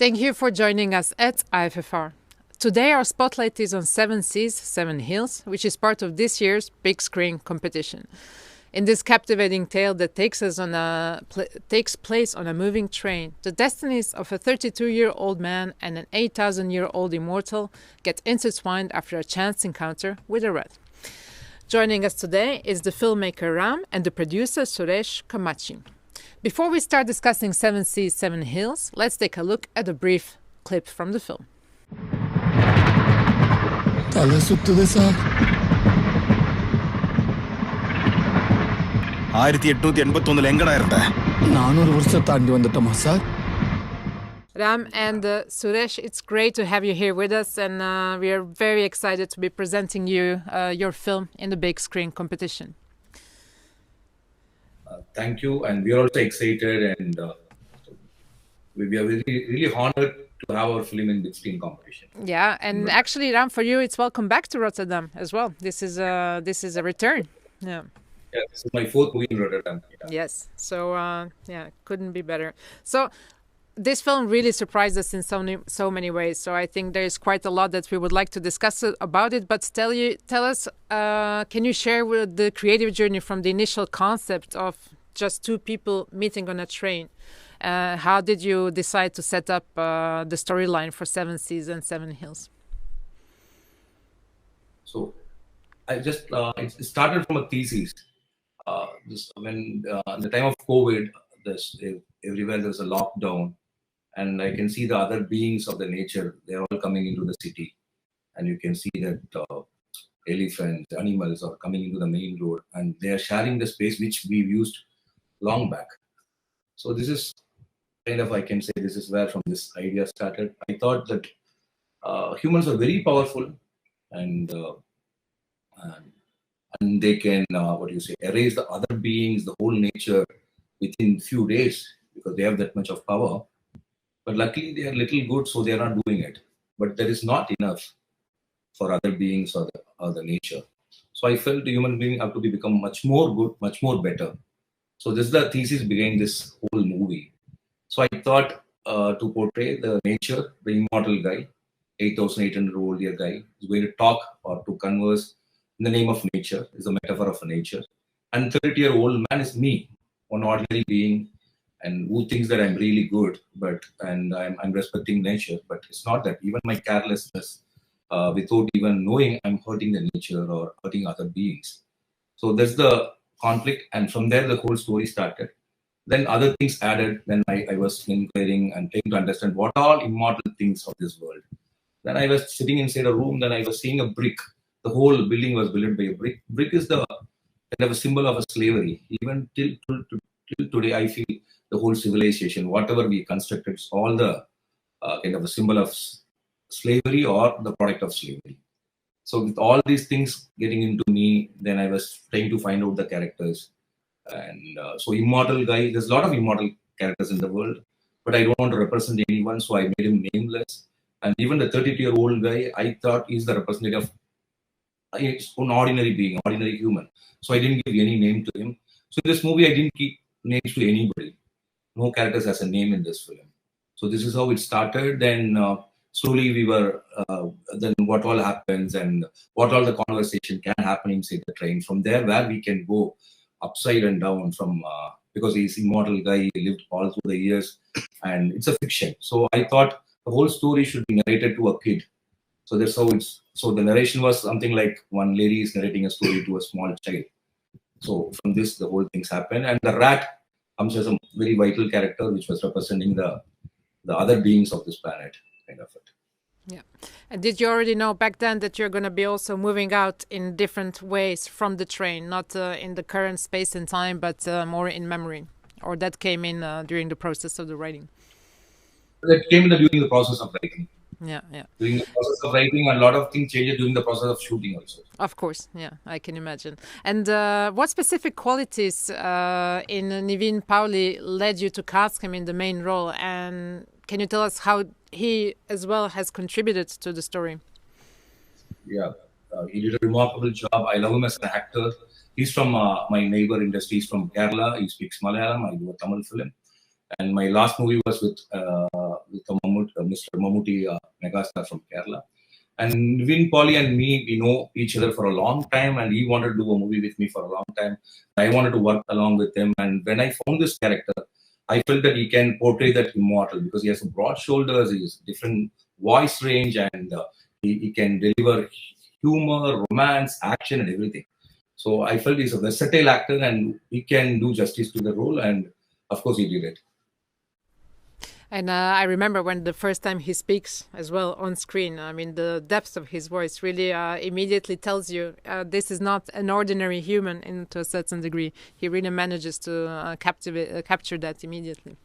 Thank you for joining us at IFFR. Today our spotlight is on Seven Seas, Seven Hills, which is part of this year's big screen competition. In this captivating tale that takes place on a moving train, the destinies of a 32-year-old man and an 8,000-year-old immortal get intertwined after a chance encounter with a rat. Joining us today is the filmmaker Ram and the producer Suresh Kamachi. Before we start discussing Seven Seas, Seven Hills, let's take a look at a brief clip from the film. ತಲೆ ಸುತ್ತದೆ sir. 1881 എങ്കടായിരുന്നേ 400 ವರ್ಷ Tandi வந்துட்டோமா sir. Ram and Suresh, it's great to have you here with us, and we are very excited to be presenting you your film in the big screen competition. Thank you, and we are also excited, and we are really honored to have our film in big screen competition. Yeah, and actually, Ram, for you, it's welcome back to Rotterdam as well. This is a return. Yeah. Yeah, this is my fourth movie in Rotterdam. Yeah. Yes. So couldn't be better. So this film really surprised us in so many ways. So I think there is quite a lot that we would like to discuss about it. But tell us, can you share with the creative journey from the initial concept of just two people meeting on a train? How did you decide to set up the storyline for Seven Seas and Seven Hills? So I just it started from a thesis. When in the time of COVID, everywhere there's a lockdown, and I can see the other beings of the nature. They're all coming into the city, and you can see that elephants, animals are coming into the main road, and they are sharing the space which we've used long back. So this is kind of, I can say, this is where from this idea started. I thought that humans are very powerful, and they can erase the other beings, the whole nature within few days, because they have that much of power. But luckily they are little good, so they are not doing it. But that is not enough for other beings or the nature. So I felt the human being have to become much more good, much more better. So this is the thesis behind this whole movie. So I thought to portray the nature, the immortal guy, 8,800-year guy, is going to talk or to converse in the name of nature, is a metaphor of nature. And 30-year-old man is me, one ordinary being, and who thinks that I'm really good, and I'm respecting nature. But it's not that. Even my carelessness, without even knowing, I'm hurting the nature or hurting other beings. So that's the conflict, and from there the whole story started. Then other things added. Then I was inquiring and trying to understand what all immortal things of this world. Then I was sitting inside a room. Then I was seeing a brick. The whole building was built by a brick. Brick is the kind of a symbol of a slavery. Even till today, I feel the whole civilization, whatever we constructed, is all the kind of a symbol of slavery or the product of slavery. So with all these things getting into me, then I was trying to find out the characters. And so immortal guy, there's a lot of immortal characters in the world, but I don't want to represent anyone, so I made him nameless. And even the 32-year-old guy, I thought he's the representative of an ordinary being, ordinary human. So I didn't give any name to him. So in this movie, I didn't keep names to anybody. No characters has a name in this film. So this is how it started. Then slowly we were, then what all happens and what all the conversation can happen inside the train. From there, where we can go upside and down from, because he's immortal guy, he lived all through the years, and it's a fiction. So I thought the whole story should be narrated to a kid. So that's how so the narration was something like one lady is narrating a story to a small child. So from this, the whole things happen, and the rat comes as a very vital character, which was representing the other beings of this planet, kind of it. Yeah. And did you already know back then that you're going to be also moving out in different ways from the train, not in the current space and time, but more in memory? Or that came in during the process of the writing? That came in during the process of writing. Yeah. During the process of writing, a lot of things changed during the process of shooting also. Of course, yeah, I can imagine. And what specific qualities in Nivin Pauly led you to cast him in the main role? And can you tell us how he as well has contributed to the story? Yeah, he did a remarkable job. I love him as an actor. He's from my neighbor industry. He's from Kerala. He speaks Malayalam. I do a Tamil film. And my last movie was with Mr. Mammootty, megastar from Kerala. And Nivin Pauly and me, we know each other for a long time, and he wanted to do a movie with me for a long time. I wanted to work along with him, and when I found this character, I felt that he can portray that immortal because he has broad shoulders, he has different voice range, and he can deliver humor, romance, action, and everything. So I felt he's a versatile actor and he can do justice to the role, and of course he did it. And I remember when the first time he speaks as well on screen, I mean, the depth of his voice really immediately tells you this is not an ordinary human to a certain degree. He really manages to capture that immediately.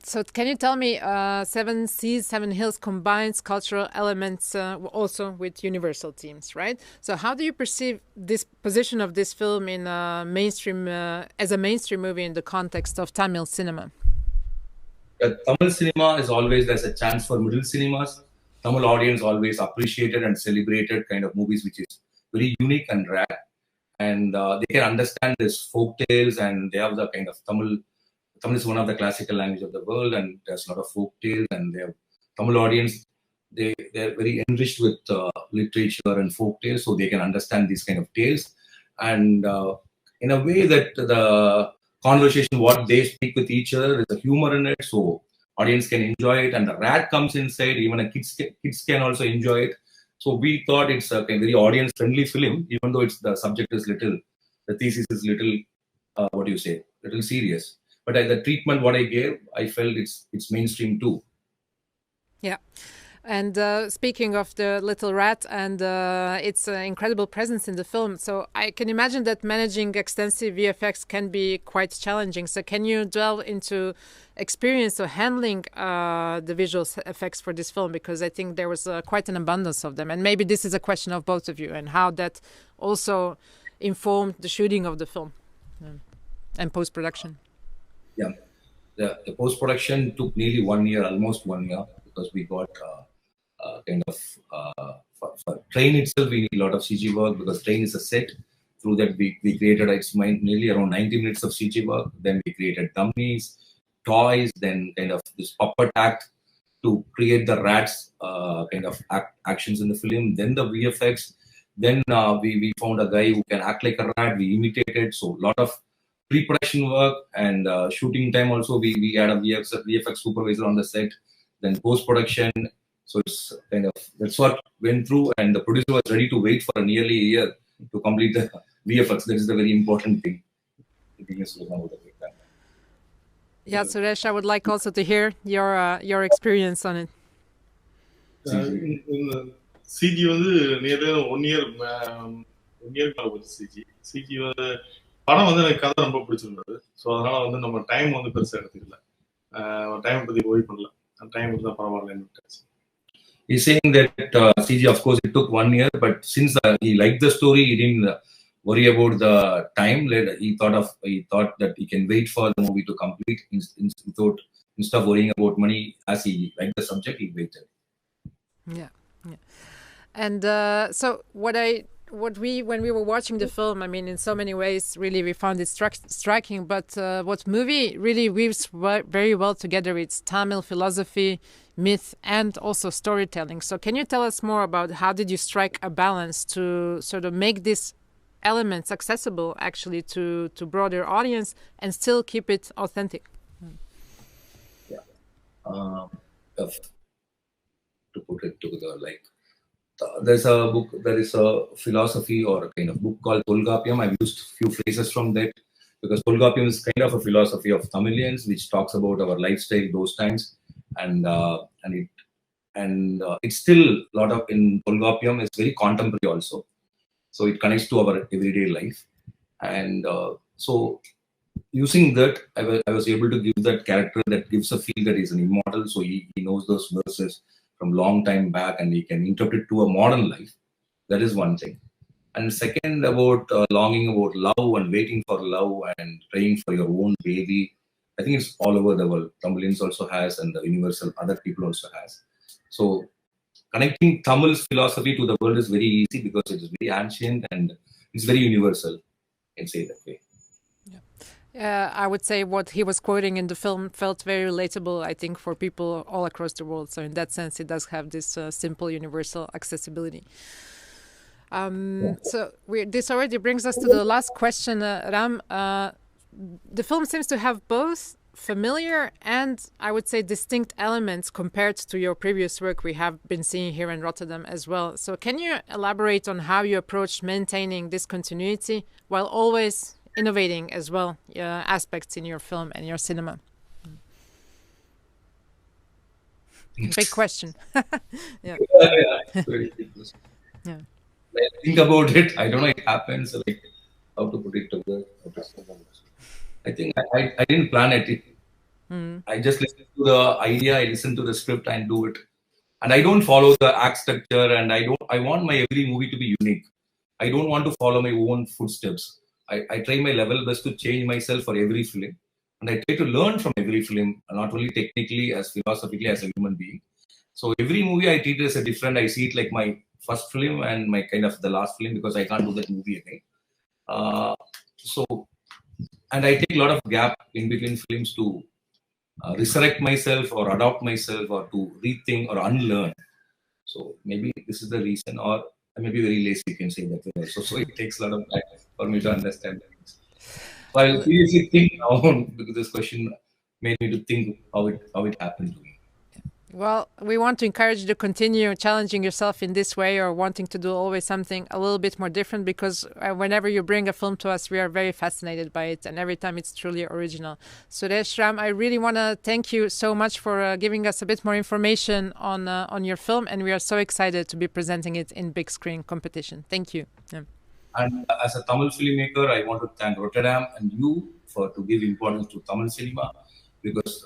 So can you tell me, Seven Seas, Seven Hills combines cultural elements also with universal themes, right? So how do you perceive this position of this film in mainstream as a mainstream movie in the context of Tamil cinema? Tamil cinema is always, there's a chance for middle cinemas. Tamil audience always appreciated and celebrated kind of movies which is very unique and rare. And they can understand this folk tales, and they have the kind of Tamil is one of the classical language of the world, and there's a lot of folk tales, and they have Tamil audience. They're very enriched with literature and folk tales, so they can understand these kind of tales. And in a way that the conversation, what they speak with each other, there's a humor in it, so audience can enjoy it, and the rat comes inside. Even a kids can also enjoy it. So we thought it's a very audience-friendly film, even though the subject is little, the thesis is little, little serious. But the treatment what I gave, I felt it's mainstream too. Yeah. And speaking of the little rat and its incredible presence in the film, so I can imagine that managing extensive VFX can be quite challenging. So can you delve into experience of handling the visual effects for this film? Because I think there was quite an abundance of them. And maybe this is a question of both of you and how that also informed the shooting of the film and post-production. Yeah, the post-production took nearly 1 year, almost 1 year, because we got for train itself, we need a lot of CG work because train is a set. Through that, we created nearly around 90 minutes of CG work. Then we created dummies, toys, then kind of this puppet act to create the rats kind of actions in the film. Then the VFX. Then we found a guy who can act like a rat. We imitated. So a lot of pre-production work and shooting time also. We had a VFX supervisor on the set. Then post-production. So it's kind of, that's what went through, and the producer was ready to wait for nearly a year to complete the VFX. That is the very important thing. Yeah, Suresh, I would like also to hear your experience on it. CG வந்து nearly 1 year மேல போச்சு CG வந்து படம் வந்து எனக்கு கதை ரொம்ப பிடிச்சிருந்தது. ஸோ அதனால வந்து நம்ம டைம் வந்து பெருசாக எடுத்துக்கல, டைம் பற்றி ஓய் பண்ணல, டைம் இருந்தால் பரவாயில்லன்னு. He's saying that CG, of course, it took 1 year, but since he liked the story, he didn't worry about the time. He thought that he can wait for the movie to complete instead of worrying about money. As he liked the subject, he waited. Yeah. And so when we were watching the film, I mean, in so many ways, really, we found it striking. But what movie really weaves very well together, it's Tamil philosophy, myth, and also storytelling. So can you tell us more about how did you strike a balance to sort of make these elements accessible, actually, to broader audience and still keep it authentic? Yeah. To put it together, like, there is a philosophy or a kind of book called Tolgapiyam. I've used few phrases from that because Tolgapiyam is kind of a philosophy of Tamilians which talks about our lifestyle those times, and it's still a lot of in Tolgapiyam is very contemporary also, so it connects to our everyday life, and so using that I was able to give that character that gives a feel that he's an immortal, so he knows those verses from long time back and he can interpret to a modern life. That is one thing. And second, about longing about love and waiting for love and praying for your own baby. I think it's all over the world. Tamilians also has, and the universal other people also has. So connecting Tamil's philosophy to the world is very easy because it is very ancient and it's very universal. I can say that way. Yeah. I would say what he was quoting in the film felt very relatable, I think, for people all across the world. So in that sense, it does have this simple, universal accessibility. So this already brings us to the last question, Ram. The film seems to have both familiar and, I would say, distinct elements compared to your previous work we have been seeing here in Rotterdam as well. So can you elaborate on how you approach maintaining this continuity while always innovating as well aspects in your film and your cinema? Big question. Yeah. Yeah. When I think about it, I don't know, it happens, like, how to put it together. I think I didn't plan it. I just listen to the idea, I listen to the script and do it. And I don't follow the act structure, and I want my every movie to be unique. I don't want to follow my own footsteps. I try my level best to change myself for every film. And I try to learn from every film, not only technically, as philosophically, as a human being. So every movie I treat it as a different, I see it like my first film and my kind of the last film, because I can't do that movie again. And I take a lot of gap in between films to resurrect myself or adopt myself or to rethink or unlearn. So maybe this is the reason, or I may be very lazy, you can say that way also. So it takes a lot of time for me to understand things. So I'll seriously think now, because this question made me to think how it happened to me. Well, we want to encourage you to continue challenging yourself in this way, or wanting to do always something a little bit more different, because whenever you bring a film to us, we are very fascinated by it, and every time it's truly original. Suresh, Ram, I really want to thank you so much for giving us a bit more information on your film, and we are so excited to be presenting it in big screen competition. Thank you. Yeah. And as a Tamil filmmaker, I want to thank Rotterdam and you to give importance to Tamil cinema, because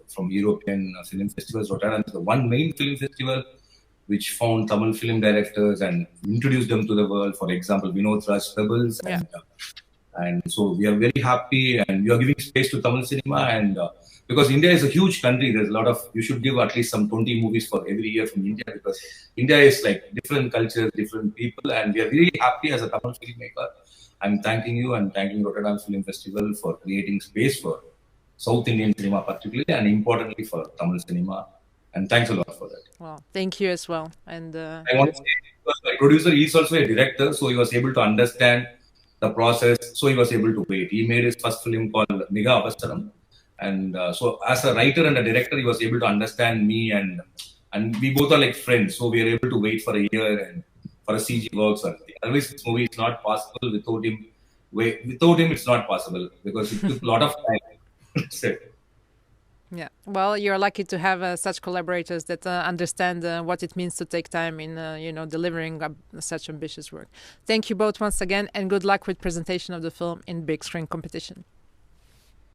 from European film festivals, Rotterdam is the one main film festival which found Tamil film directors and introduced them to the world. For example, Vinod Raj Pebbles. Yeah. And so we are very happy, and we are giving space to Tamil cinema. And because India is a huge country, there's a lot of, you should give at least some 20 movies for every year from India, because India is like different cultures, different people. And we are really happy as a Tamil filmmaker. I'm thanking you and thanking Rotterdam Film Festival for creating space for South Indian cinema particularly, and importantly for Tamil cinema. And thanks a lot for that. Well, thank you as well. And I want to say, because my producer is also a director, so he was able to understand the process, so he was able to wait. He made his first film called Mega Avasaram. And so as a writer and a director, he was able to understand me, and we both are like friends. So we are able to wait for a year and for a CG works. Otherwise, this movie is not possible without him. Without him, it's not possible, because it took a lot of time. That's it. Yeah, well, you're lucky to have such collaborators that understand what it means to take time in, delivering such ambitious work. Thank you both once again, and good luck with presentation of the film in big screen competition.